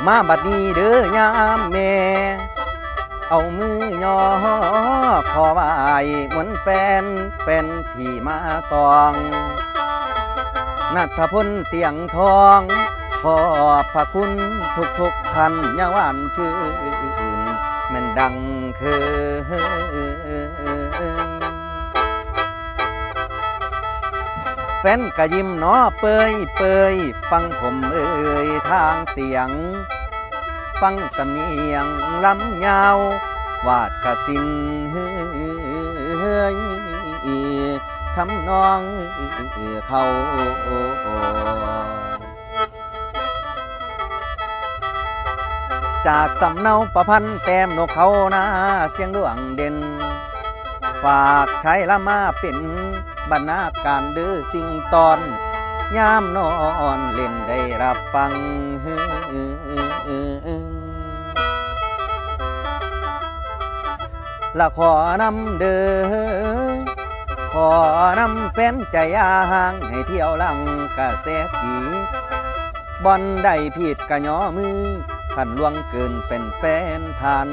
มาบัดนี้เด้อยามแม่เอามือย่อขอไหว้เหมือนเป็นที่มาสองนัทพลเสียงทองขอบพระคุณทุกท่านอย่าหวานชื่นแม่นดังเคยแฟนกะยิ้มน้อเปยฟังผมทางเสียงฟังสำเนียงลำยาววาดกะสินทำนองเขาจากสำเนาประพันธ์แต้มนกเขานาเสียงดวงเด่นฝากใช้ละมาเป็นบรรณาการเด้อสิ่งตอนยามนอนเล่นได้รับฟังละขอนำเด้อขอนำแฟนใจห่างให้เที่ยวลังกะแสกีบ่อนได้ผิดกะย่อมือขันล่วงเกินเป็นแฟนทัน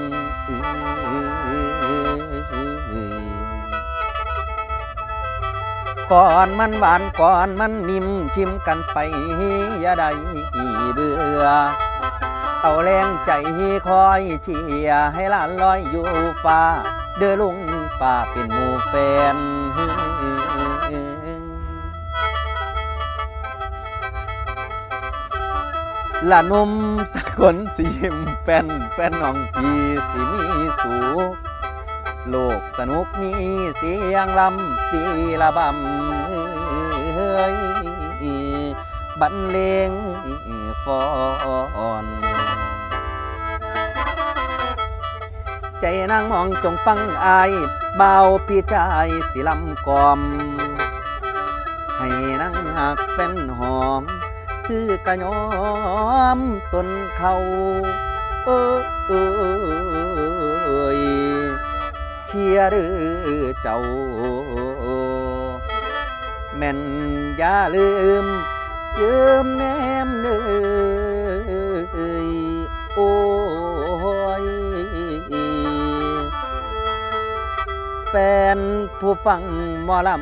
ก่อนมันหวานก่อนมันนิ่มชิมกันไปอย่าได้เบื่อเอาแรงใจคอยเชียร์ให้หลานลอยอยู่ฟ้าเด้อลุงป้าเป็นหมู่แฟนละนุ่มสักคนสิยิ้มแป้นน้องพี่สิมีสูโลกสนุกมีเสียงลำปีละบำบรรเลงฟ้อนใจนางมองจงฟังอายเบาพี่ใจสิลำกอมให้นางหักเป็นหอมคือกะยอมต้นเขาเชียร์หรือเจ้าแม่นอย่าลืมยืมแนมเนยโอ้ยแฟนผู้ฟังหมอลำ